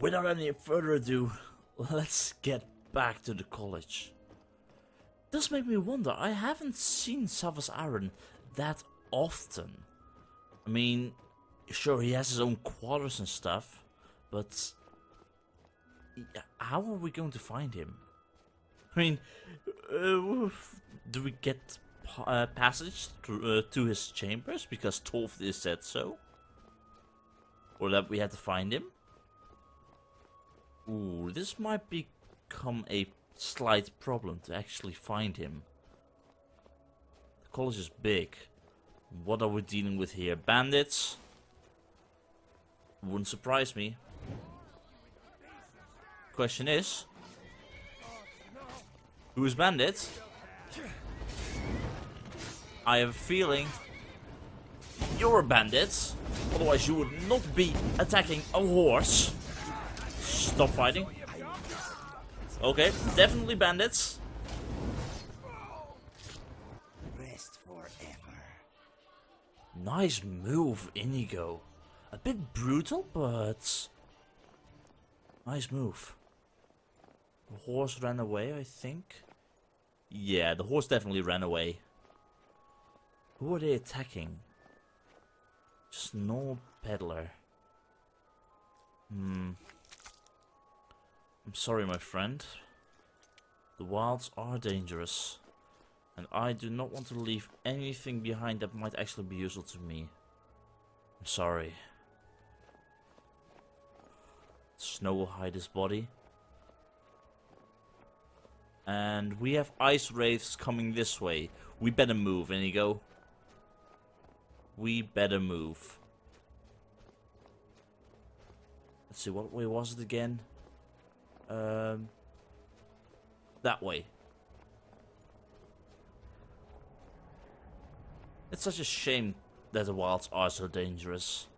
without any further ado, let's get back to the college. Does make me wonder, I haven't seen Savos Aren that often. I mean, sure, he has his own quarters and stuff, but how are we going to find him? I mean, do we get passage to his chambers because Tolfdir said so? Or that we had to find him? Ooh, this might become a slight problem to actually find him. The college is big. What are we dealing with here? Bandits? Wouldn't surprise me. Question is, who is bandit? I have a feeling you're a bandit. Otherwise you would not be attacking a horse. Stop fighting. Okay, definitely bandits. Rest forever. Nice move, Inigo. A bit brutal, but nice move. The horse ran away, I think. Yeah, the horse definitely ran away. Who are they attacking? Just normal peddler. I'm sorry, my friend. The wilds are dangerous. And I do not want to leave anything behind that might actually be useful to me. I'm sorry. Snow will hide his body. And we have ice wraiths coming this way. We better move, Inigo. We better move. Let's see, what way was it again? That way. It's such a shame that the wilds are so dangerous.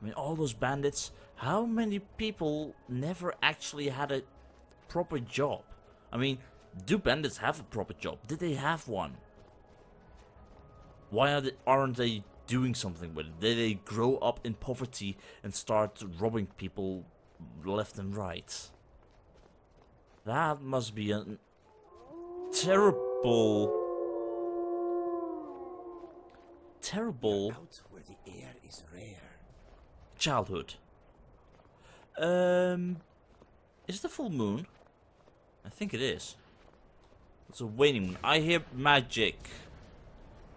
I mean, all those bandits, how many people never actually had a proper job? I mean, do bandits have a proper job? Did they have one? Why aren't they doing something with it? Did they grow up in poverty and start robbing people left and right? That must be a terrible Out where the air is rare. childhood. Is it the full moon? I think it is. It's a waning moon. I hear magic.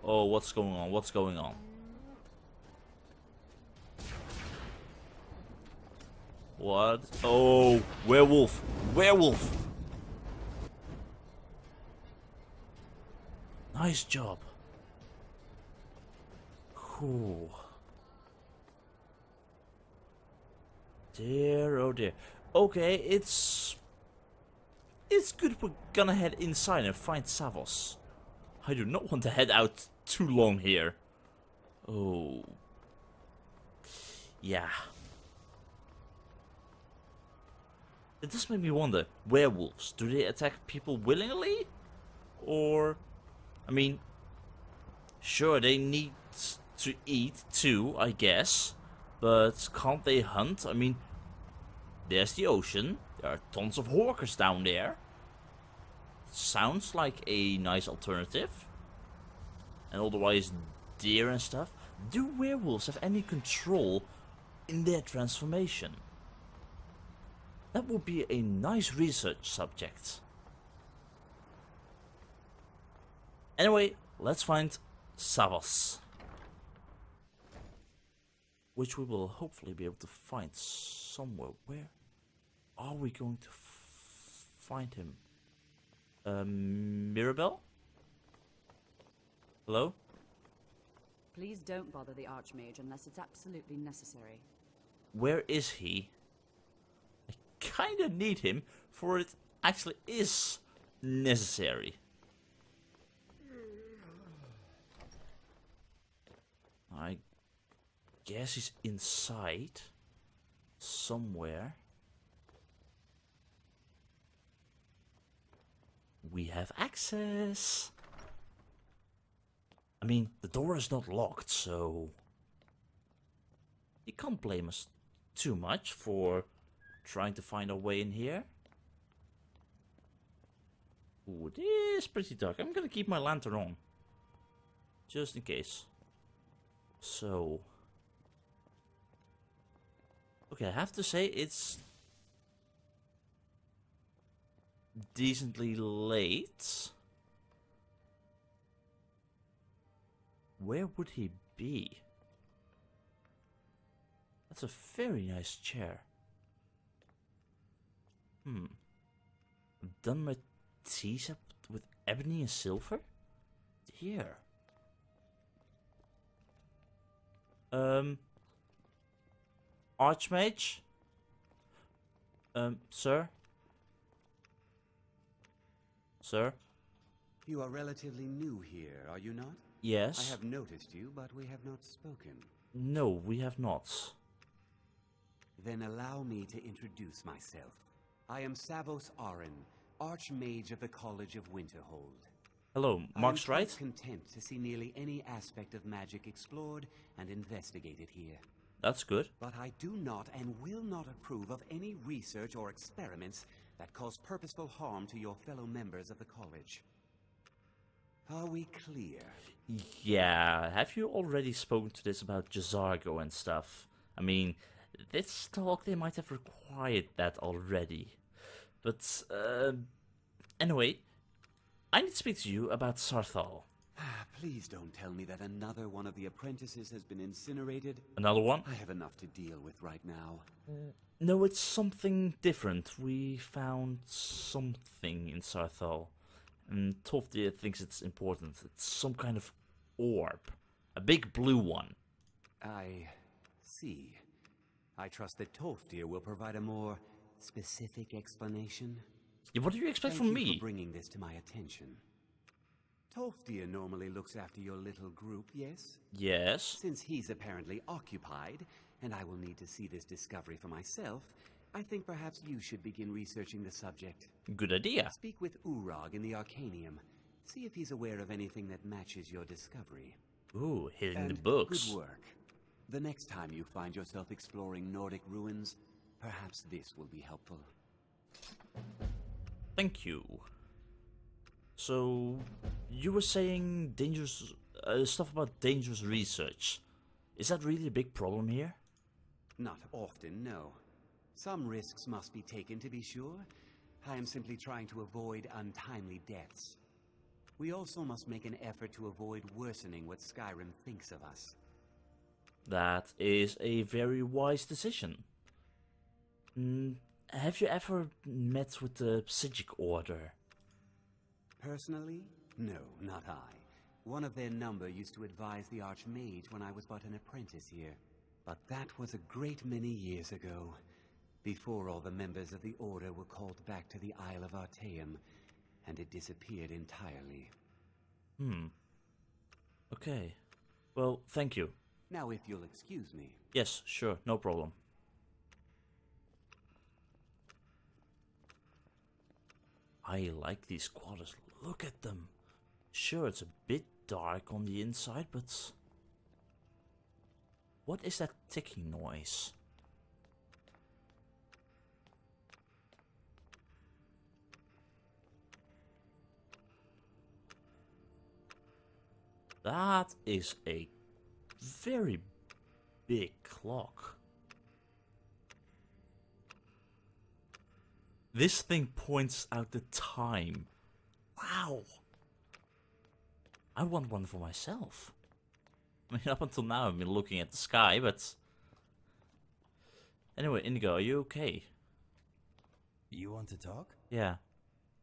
Oh, what's going on? What's going on? What? Oh, werewolf. Werewolf. Nice job. Cool. Dear, oh dear. Okay, it's good we're gonna head inside and find Savos. I do not want to head out too long here. Oh. Yeah. It does make me wonder, werewolves, do they attack people willingly? Or, I mean, sure, they need to eat too, I guess. But can't they hunt? I mean, there's the ocean. There are tons of horkers down there. Sounds like a nice alternative. And otherwise, deer and stuff. Do werewolves have any control in their transformation? That would be a nice research subject. Anyway, let's find Savos. Which we will hopefully be able to find somewhere. Where are we going to find him? Mirabelle? Hello? Please don't bother the Archmage unless it's absolutely necessary. Where is he? I kinda need him, for it actually is necessary. I guess he's inside somewhere. We have access. I mean, the door is not locked, so you can't blame us too much for trying to find our way in here. Ooh, it is pretty dark. I'm gonna keep my lantern on. Just in case. So... Okay, I have to say it's... decently late. Where would he be? That's a very nice chair. I've done my tea set with ebony and silver? Here. Archmage? Sir? Sir? You are relatively new here, are you not? Yes. I have noticed you, but we have not spoken. No, we have not. Then allow me to introduce myself. I am Savos Aren, Archmage of the College of Winterhold. Hello, Marcus Wright? I am quite content to see nearly any aspect of magic explored and investigated here. That's good. But I do not and will not approve of any research or experiments that cause purposeful harm to your fellow members of the college. Are we clear? Yeah, have you already spoken to this about Jazargo and stuff? I mean, this talk they might have required that already. But, anyway, I need to speak to you about Sarthal. Please don't tell me that another one of the apprentices has been incinerated. Another one? I have enough to deal with right now. No, it's something different. We found something in Sarthal. And Tolfdir thinks it's important. It's some kind of orb. A big blue one. I see. I trust that Tolfdir will provide a more specific explanation. Yeah, what do you expect from Thank you me? for bringing this to my attention. Tolfdir normally looks after your little group, yes? Yes. Since he's apparently occupied, and I will need to see this discovery for myself, I think perhaps you should begin researching the subject. Good idea. Speak with Urag in the Arcanium. See if he's aware of anything that matches your discovery. Ooh, hidden in the And books. good work. The next time you find yourself exploring Nordic ruins, perhaps this will be helpful. Thank you. So, you were saying dangerous stuff about dangerous research. Is that really a big problem here? Not often, no. Some risks must be taken to be sure. I am simply trying to avoid untimely deaths. We also must make an effort to avoid worsening what Skyrim thinks of us. That is a very wise decision. Have you ever met with the Psijic Order? Personally? No, not I. One of their number used to advise the Archmage when I was but an apprentice here. But that was a great many years ago, before all the members of the Order were called back to the Isle of Artaeum, and it disappeared entirely. Okay. Well, thank you. Now if you'll excuse me. Yes, sure, no problem. I like these quarters. Look at them. Sure, it's a bit dark on the inside, but... What is that ticking noise? That is a very big clock. This thing points out the time. Wow. I want one for myself. I mean, up until now I've been looking at the sky, but... Anyway, Inigo, are you okay? You want to talk? Yeah.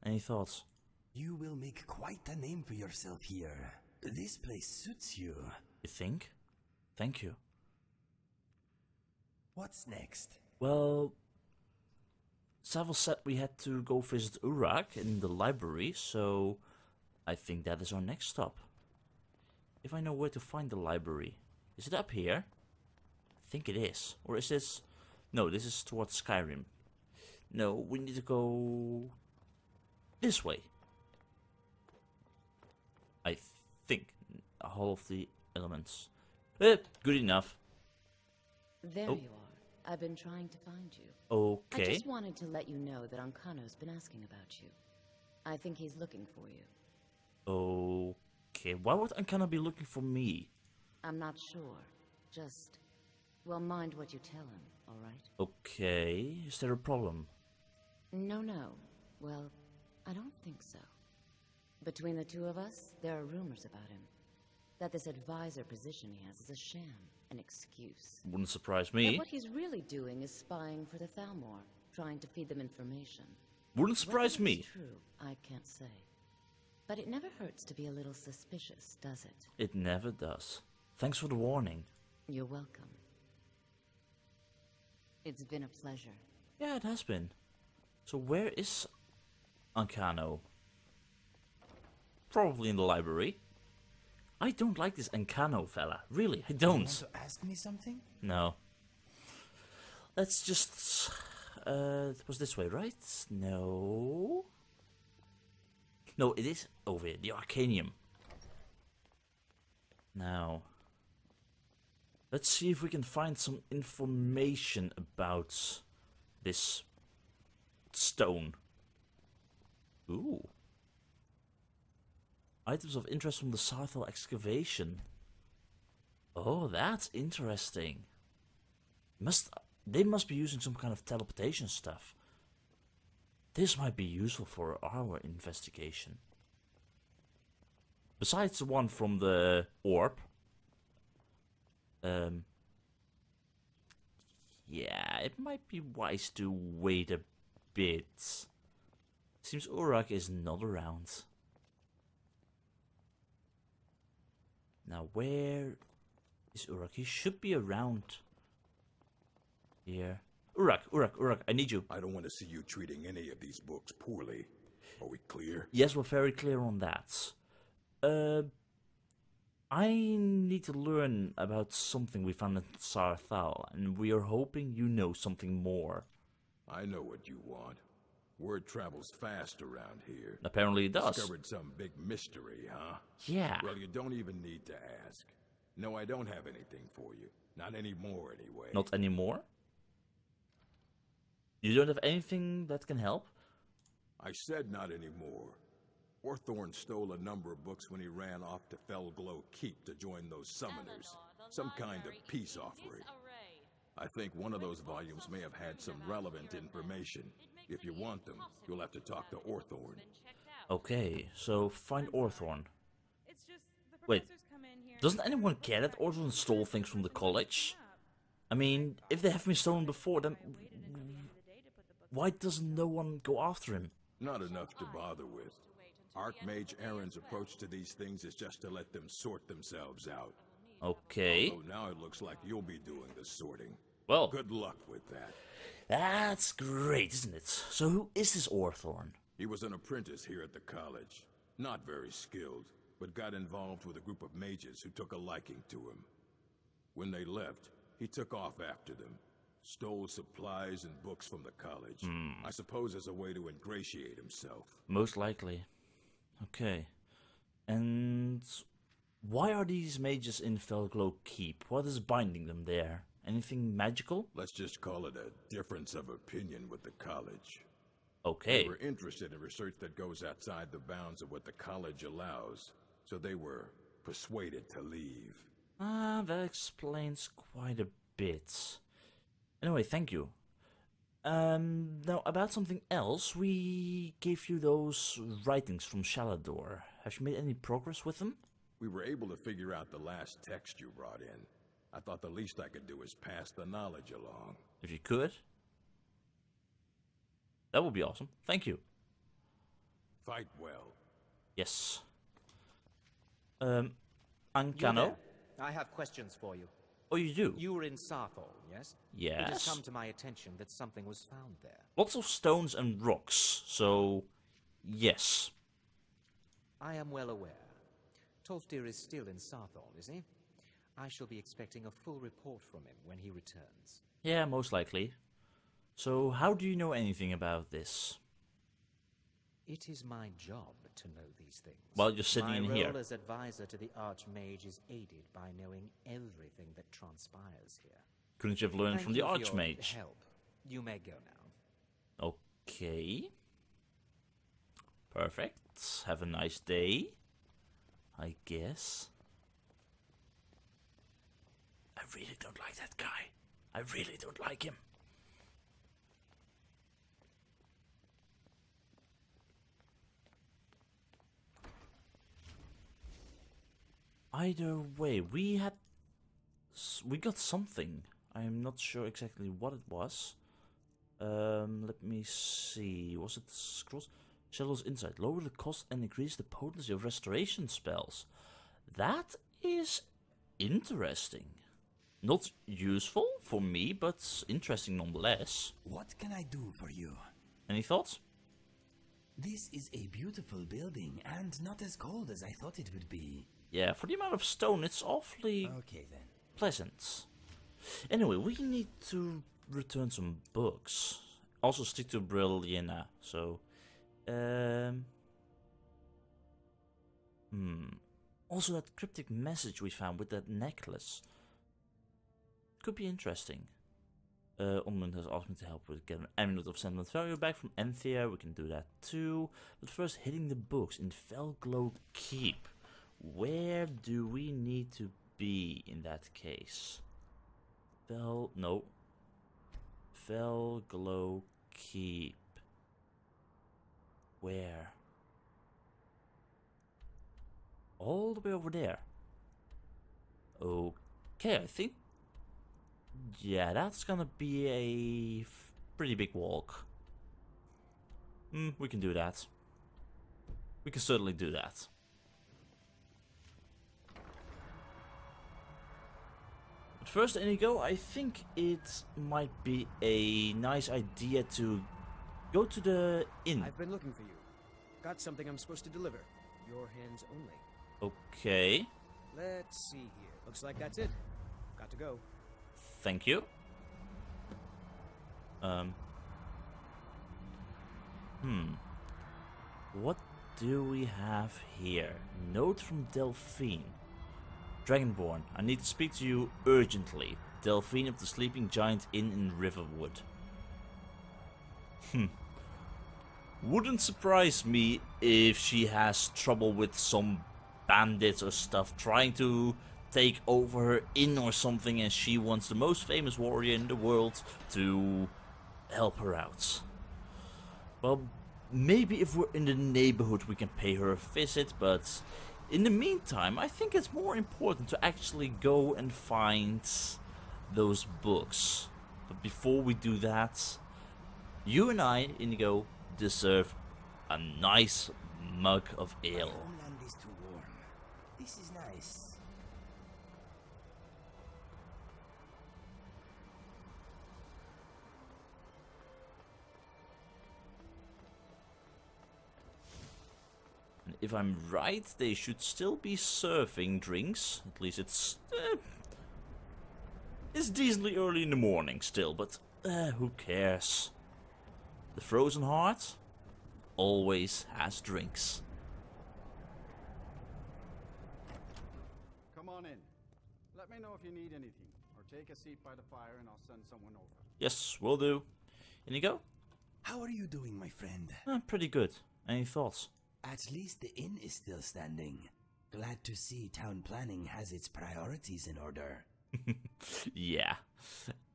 Any thoughts? You will make quite a name for yourself here. This place suits you. You think? Thank you. What's next? Well... Savos said we had to go visit Urag in the library, so... I think that is our next stop. If I know where to find the library. Is it up here? I think it is. Or is this... No, this is towards Skyrim. No, we need to go... this way. I think. Hall of the Elements. Good enough. There Oh. you are. I've been trying to find you. I Okay. just wanted to let you know that Ancano's been asking about you. I think he's looking for you. Okay. Why would Ancana be looking for me? I'm not sure. Just, well, mind what you tell him, all right? Okay. Is there a problem? No. Well, I don't think so. Between the two of us, there are rumors about him. That this advisor position he has is a sham, an excuse. Wouldn't surprise That me. what he's really doing is spying for the Thalmor, trying to feed them information. Wouldn't surprise Whether me. it's true, I can't say. But it never hurts to be a little suspicious, does it? It never does. Thanks for the warning. You're welcome. It's been a pleasure. Yeah, it has been. So where is Ancano? Probably in the library. I don't like this Ancano fella. Really, I You don't. want to ask me something? No. Let's just... it was this way, right? No. No, it is over here. The Arcanium. Now. Let's see if we can find some information about this stone. Ooh. Items of interest from the Sarthal excavation. Oh, that's interesting. They must be using some kind of teleportation stuff. This might be useful for our investigation. Besides the one from the orb. Yeah, it might be wise to wait a bit. Seems Uruk is not around. Now, where is Uruk? He should be around here. Uruk, I need you. I don't want to see you treating any of these books poorly. Are we clear? Yes, we're very clear on that. I need to learn about something we found in Sarthal, and we are hoping you know something more. I know what you want. Word travels fast around here. Apparently it does. Discovered some big mystery, huh? Yeah. Well, you don't even need to ask. No, I don't have anything for you. Not anymore, anyway. Not anymore? You don't have anything that can help? I said not anymore. Orthorn stole a number of books when he ran off to Felglow Keep to join those summoners. Some kind of peace offering. I think one of those volumes may have had some relevant information. If you want them, you'll have to talk to Orthorn. Okay, so find Orthorn. Wait, doesn't anyone care that Orthorn stole things from the college? I mean, if they have been stolen before, then why doesn't no one go after him? Not enough to bother with. Archmage Aren's approach to these things is just to let them sort themselves out. Okay. Although now it looks like you'll be doing the sorting. Well, Good luck with that. that's great, isn't it? So who is this Orthorn? He was an apprentice here at the college. Not very skilled, but got involved with a group of mages who took a liking to him. When they left, he took off after them. Stole supplies and books from the college. I suppose as a way to ingratiate himself. Most likely. Okay. And why are these mages in Felglow Keep? What is binding them there? Anything magical? Let's just call it a difference of opinion with the college. Okay. They were interested in research that goes outside the bounds of what the college allows, so they were persuaded to leave. Ah, that explains quite a bit. Anyway, thank you. Now, about something else, we gave you those writings from Shalador. Have you made any progress with them? We were able to figure out the last text you brought in. I thought the least I could do is pass the knowledge along. If you could. That would be awesome. Thank you. Fight well. Yes. You Ancano? there. I have questions for you. Oh, you do? You were in Sarthal, yes? It has Yes. come to my attention that something was found there. Lots of stones and rocks, so yes. I am well aware. Tolfdir is still in Sarthal, is he? I shall be expecting a full report from him when he returns. Yeah, most likely. So, how do you know anything about this? It is my job to know these things. Well, you're sitting my in role here. as advisor to the Archmage is aided by knowing everything that transpires here. Couldn't you have learned Thank from the you for your Archmage? help. You may go now. Okay. Perfect. Have a nice day, I guess. I really don't like that guy. I really don't like him. Either way, we got something. I'm not sure exactly what it was. Let me see. Was it scrolls? Shadow's Insight. Lower the cost and increase the potency of restoration spells. That is interesting. Not useful for me, but interesting nonetheless. What can I do for you? Any thoughts? This is a beautiful building and not as cold as I thought it would be. Yeah, for the amount of stone, it's awfully Okay then. pleasant. Anyway, we need to return some books. Also stick to Brilliana, so... Also that cryptic message we found with that necklace. Could be interesting. Onmund has asked me to help with get an amulet of sentiment value back from Anthea. We can do that too. But first, hitting the books in Felglow Keep. Where do we need to be in that case? No. Felglow Keep. Where? All the way over there. Okay, I think... Yeah, that's gonna be a pretty big walk. We can do that. We can certainly do that. But first, Inigo, I think it might be a nice idea to go to the inn. I've been looking for you. Got something I'm supposed to deliver. Your hands only. Okay. Let's see here. Looks like that's it. Got to go. Thank you. What do we have here? Note from Delphine. Dragonborn, I need to speak to you urgently. Delphine of the Sleeping Giant Inn in Riverwood. Wouldn't surprise me if she has trouble with some bandits or stuff trying to take over her inn or something, and she wants the most famous warrior in the world to help her out. Well, maybe if we're in the neighborhood we can pay her a visit, but in the meantime I think it's more important to actually go and find those books. But before we do that, you and I, Inigo, deserve a nice mug of My ale. homeland is too warm. This is nice. And if I'm right, they should still be serving drinks. At least it's decently early in the morning still, but who cares? The Frozen Heart always has drinks. Come on in. Let me know if you need anything, or take a seat by the fire and I'll send someone over. Yes, will do. Inigo? How are you doing, my friend? Pretty good. Any thoughts? At least the inn is still standing. Glad to see town planning has its priorities in order. Yeah.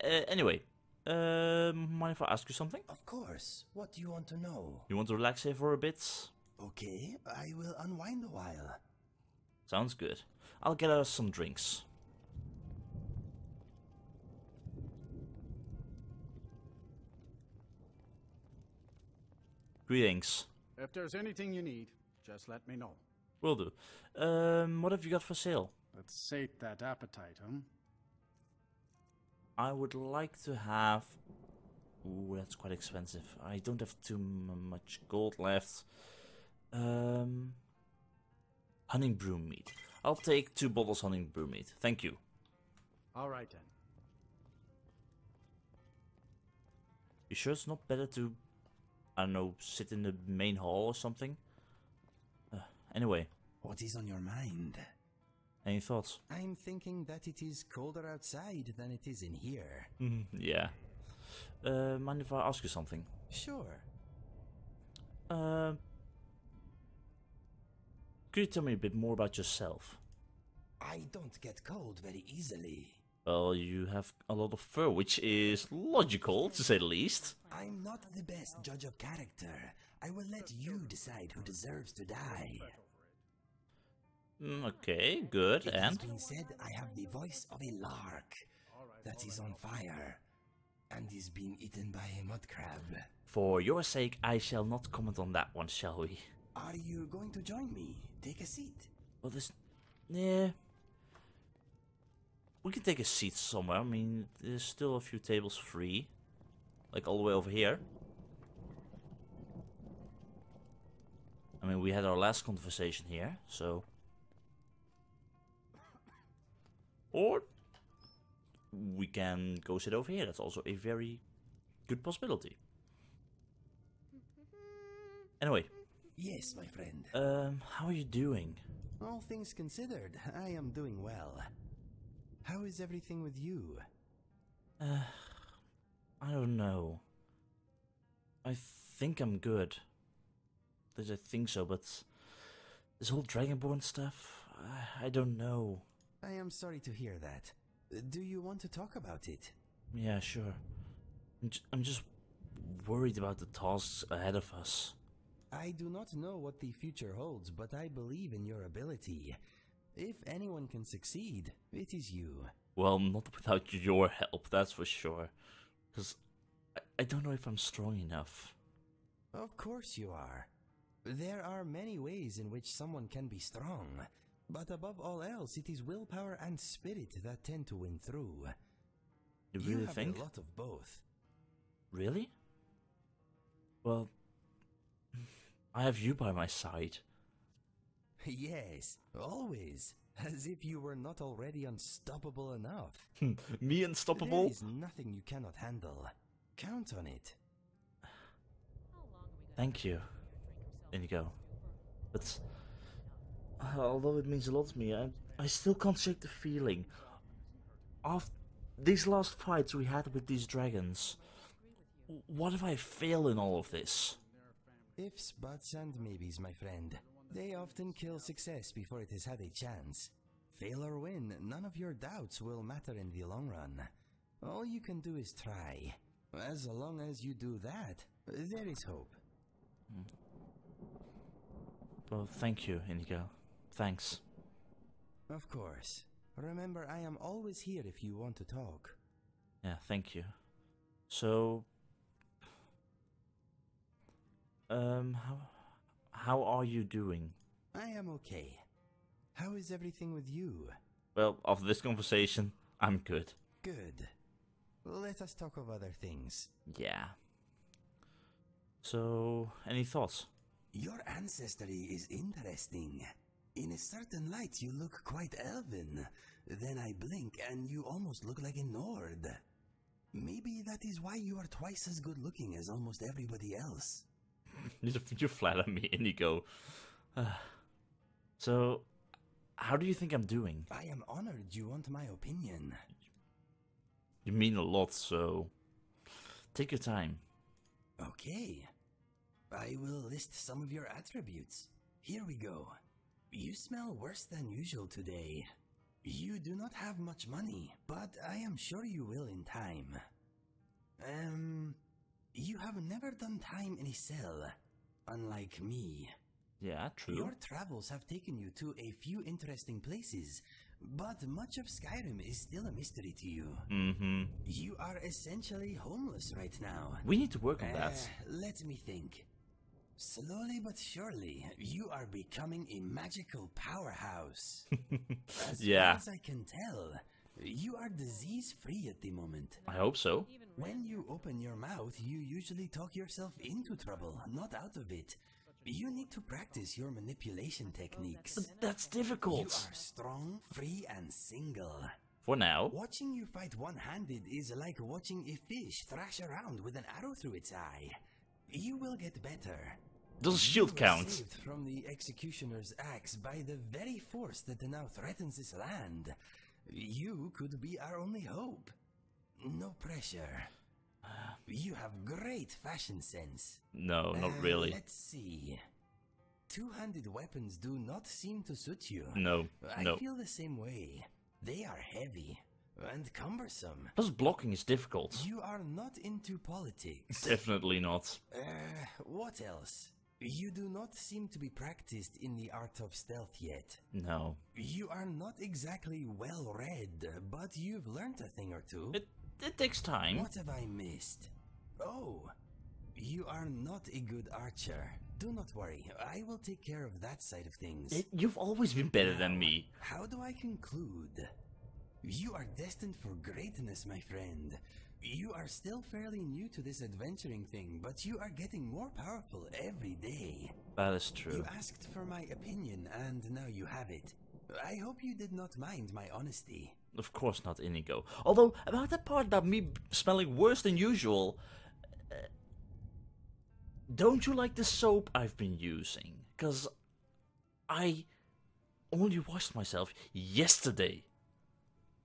Anyway, mind if I ask you something? Of course. What do you want to know? You want to relax here for a bit? Okay, I will unwind a while. Sounds good. I'll get us some drinks. Greetings. If there's anything you need, just let me know. Will do. What have you got for sale? Let's sate that appetite, huh? I would like to have... Ooh, that's quite expensive. I don't have too much gold left. Honey brew meat. I'll take 2 bottles honey brew meat. Thank you. All right then. You sure it's not better to, I don't know, sit in the main hall or something? Anyway. What is on your mind? Any thoughts? I'm thinking that it is colder outside than it is in here. Yeah. Mind if I ask you something? Sure. Could you tell me a bit more about yourself? I don't get cold very easily. Well, you have a lot of fur, which is logical, to say the least. I'm not the best judge of character. I will let you decide who deserves to die. Okay, good, It has and? been said I have the voice of a lark that is on fire and is being eaten by a mud crab. For your sake, I shall not comment on that one, shall we? Are you going to join me? Take a seat. Well, this... Yeah... We can take a seat somewhere. I mean, there's still a few tables free. Like all the way over here. I mean, we had our last conversation here, so... Or... we can go sit over here. That's also a very good possibility. Anyway. Yes, my friend. How are you doing? All things considered, I am doing well. How is everything with you? I don't know. I think I'm good. I think so, but this whole Dragonborn stuff, I don't know. I am sorry to hear that. Do you want to talk about it? Yeah, sure. I'm just worried about the tasks ahead of us. I do not know what the future holds, but I believe in your ability. If anyone can succeed, it is you. Well, not without your help, that's for sure. Because I don't know if I'm strong enough. Of course you are. There are many ways in which someone can be strong, but above all else, it is willpower and spirit that tend to win through. You really have think? a lot of both. Really? Well, I have you by my side. Yes, always. As if you were not already unstoppable enough. Me unstoppable? There is nothing you cannot handle. Count on it. Thank you, Inigo. But although it means a lot to me, I still can't shake the feeling. After these last fights we had with these dragons, what if I fail in all of this? Ifs, buts, and maybes, my friend. They often kill success before it has had a chance. Fail or win, none of your doubts will matter in the long run. All you can do is try. As long as you do that, there is hope. Well, thank you, Inigo. Thanks. Of course. Remember, I am always here if you want to talk. Yeah, thank you. So... How are you doing? I am okay. How is everything with you? Well, after this conversation, I'm good. Good. Let us talk of other things. Yeah. So, any thoughts? Your ancestry is interesting. In a certain light, you look quite elven. Then I blink and you almost look like a Nord. Maybe that is why you are twice as good looking as almost everybody else. You flatter me, Inigo. So, how do you think I'm doing? I am honored you want my opinion. You mean a lot, so... take your time. Okay. I will list some of your attributes. Here we go. You smell worse than usual today. You do not have much money, but I am sure you will in time. You have never done time in a cell, unlike me. Yeah, true. Your travels have taken you to a few interesting places, but much of Skyrim is still a mystery to you. Mm-hmm. You are essentially homeless right now. We need to work on that. Let me think. Slowly but surely, you are becoming a magical powerhouse. As far as I can tell, you are disease-free at the moment. I hope so. When you open your mouth, you usually talk yourself into trouble, not out of it. You need to practice your manipulation techniques. But that's difficult. You are strong, free, and single. For now. Watching you fight one-handed is like watching a fish thrash around with an arrow through its eye. You will get better. Does a shield You were count? saved from the executioner's axe by the very force that now threatens this land. You could be our only hope. No pressure. You have great fashion sense. No, not really. Let's see. Two-handed weapons do not seem to suit you. No, I no. feel the same way. They are heavy and cumbersome. Plus blocking is difficult. You are not into politics. Definitely not. What else? You do not seem to be practiced in the art of stealth yet. No. You are not exactly well read, but you've learned a thing or two. It takes time. What have I missed? Oh, you are not a good archer. Do not worry, I will take care of that side of things. You've always been better Now, than me. How do I conclude? You are destined for greatness, my friend. You are still fairly new to this adventuring thing, but you are getting more powerful every day. That is true. You asked for my opinion, and now you have it. I hope you did not mind my honesty. Of course not, Inigo. Although, about that part about me smelling worse than usual... don't you like the soap I've been using? Because I only washed myself yesterday.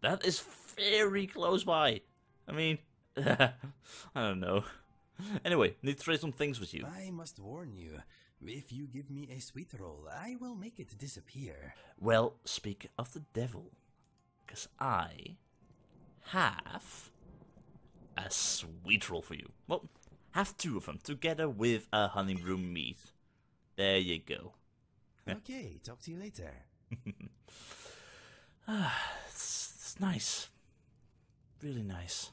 That is very close by. I mean, I don't know. Anyway, need to trade some things with you. I must warn you, if you give me a sweet roll, I will make it disappear. Well, speak of the devil. Because I have a sweet roll for you. Well, have two of them, together with a honeyroom meat. There you go. Okay, talk to you later. It's nice. Really nice.